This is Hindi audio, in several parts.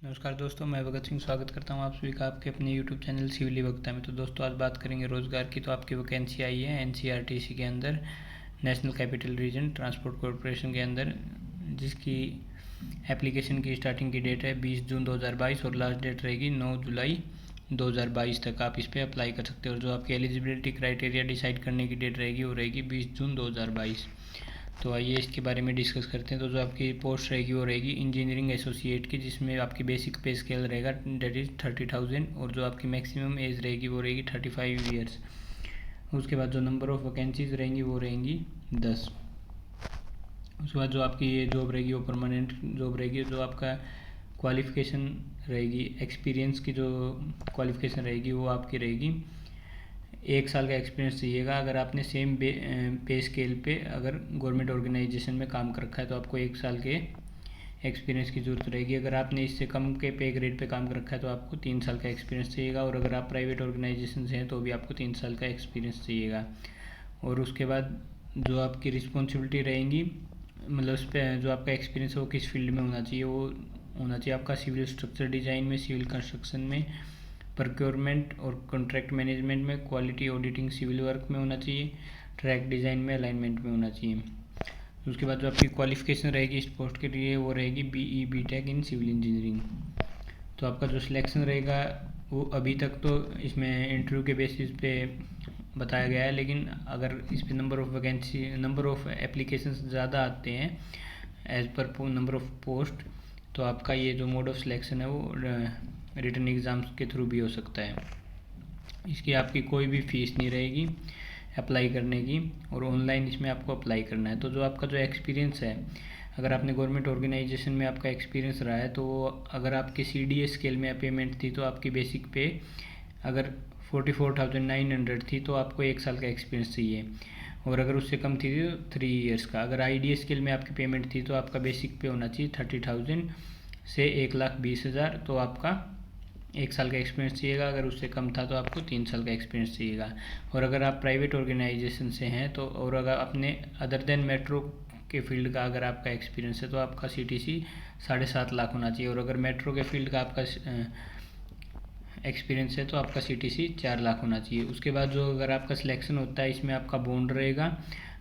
नमस्कार दोस्तों, मैं भगत सिंह स्वागत करता हूं आप सभी का आपके अपने यूट्यूब चैनल सिविली वक्ता में। तो दोस्तों आज बात करेंगे रोज़गार की। तो आपकी वैकेंसी आई है एनसीईआरटी के अंदर, national capital region transport corporation के अंदर, जिसकी एप्लीकेशन की स्टार्टिंग की डेट है 20 जून 2022 और लास्ट डेट रहेगी 9 जुलाई 2022 तक आप इस पर अप्लाई कर सकते हो। और जो आपकी एलिजिबिलिटी क्राइटेरिया डिसाइड करने की डेट रहेगी वो रहेगी 20 जून 2022। तो आइए इसके बारे में डिस्कस करते हैं। तो जो आपकी पोस्ट रहेगी वो रहेगी इंजीनियरिंग एसोसिएट की, जिसमें आपकी बेसिक पे स्केल रहेगा डेट इज़ 30,000 और जो आपकी मैक्सिमम एज रहेगी वो रहेगी 35 ईयर्स। उसके बाद जो नंबर ऑफ़ वैकेंसीज रहेंगी वो रहेंगी 10। उसके बाद जो आपकी ये जॉब रहेगी वो परमानेंट जॉब रहेगी। जो आपका क्वालिफ़िकेशन रहेगी, एक्सपीरियंस की जो क्वालिफ़िकेशन रहेगी वो आपकी रहेगी 1 साल का एक्सपीरियंस चाहिएगा। अगर आपने सेम पे स्केल पे अगर गवर्नमेंट ऑर्गेनाइजेशन में काम कर रखा है तो आपको 1 साल के एक्सपीरियंस की ज़रूरत रहेगी। अगर आपने इससे कम के पे ग्रेड पे काम कर रखा है तो आपको 3 साल का एक्सपीरियंस चाहिएगा। और अगर आप प्राइवेट ऑर्गेनाइजेशन से हैं तो भी आपको 3 साल का एक्सपीरियंस चाहिएगा। और उसके बाद जो आपकी रिस्पॉन्सिबिलिटी रहेंगी, मतलब उस पर जो आपका एक्सपीरियंस है वो किस फील्ड में होना चाहिए, वो होना चाहिए आपका सिविल स्ट्रक्चर डिज़ाइन में, सिविल कंस्ट्रक्शन में, प्रोक्योरमेंट और कॉन्ट्रैक्ट मैनेजमेंट में, क्वालिटी ऑडिटिंग सिविल वर्क में होना चाहिए, ट्रैक डिज़ाइन में, अलाइनमेंट में होना चाहिए। उसके बाद जो आपकी क्वालिफ़िकेशन रहेगी इस पोस्ट के लिए वो रहेगी BE BTech in civil engineering. तो आपका जो सिलेक्शन रहेगा वो अभी तक तो इसमें इंटरव्यू के बेसिस पे बताया गया है, लेकिन अगर इस पर नंबर ऑफ़ एप्लीकेशंस ज़्यादा आते हैं as per number of post, तो आपका ये जो मोड ऑफ सिलेक्शन है वो रिटन एग्ज़ाम्स के थ्रू भी हो सकता है। इसकी आपकी कोई भी फ़ीस नहीं रहेगी अप्लाई करने की, और ऑनलाइन इसमें आपको अप्लाई करना है। तो जो आपका जो एक्सपीरियंस है, अगर आपने गवर्नमेंट ऑर्गेनाइजेशन में आपका एक्सपीरियंस रहा है तो अगर आपकी CDA स्केल में पेमेंट थी तो आपकी बेसिक पे अगर 44,900 थी तो आपको 1 साल का एक्सपीरियंस चाहिए। और अगर उससे कम थी तो 3 ईयर्स का। अगर IDA स्केल में आपकी पेमेंट थी तो आपका बेसिक पे होना चाहिए 30,000 से 1,20,000, तो आपका 1 साल का एक्सपीरियंस चाहिएगा। अगर उससे कम था तो आपको 3 साल का एक्सपीरियंस चाहिएगा। और अगर आप प्राइवेट ऑर्गेनाइजेशन से हैं तो, और अगर अपने अदर देन मेट्रो के फील्ड का अगर आपका एक्सपीरियंस है तो आपका CTC 7.5 लाख होना चाहिए। और अगर मेट्रो के फील्ड का आपका एक्सपीरियंस है तो आपका CTC 4 लाख होना चाहिए। उसके बाद जो अगर आपका सिलेक्शन होता है इसमें आपका बॉन्ड रहेगा।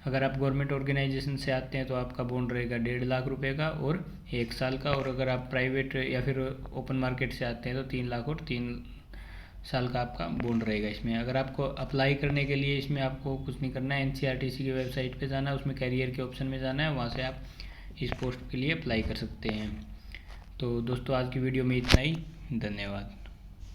अगर आप गवर्नमेंट ऑर्गेनाइजेशन से आते हैं तो आपका बॉन्ड रहेगा 1.5 लाख रुपए का और 1 साल का। और अगर आप प्राइवेट या फिर ओपन मार्केट से आते हैं तो 3 लाख और 3 साल का आपका बॉन्ड रहेगा। इसमें अगर आपको अप्लाई करने के लिए इसमें आपको कुछ नहीं करना है, NCERTC की वेबसाइट पे जाना है, उसमें कैरियर के ऑप्शन में जाना है, वहाँ से आप इस पोस्ट के लिए अप्लाई कर सकते हैं। तो दोस्तों आज की वीडियो में इतना ही, धन्यवाद।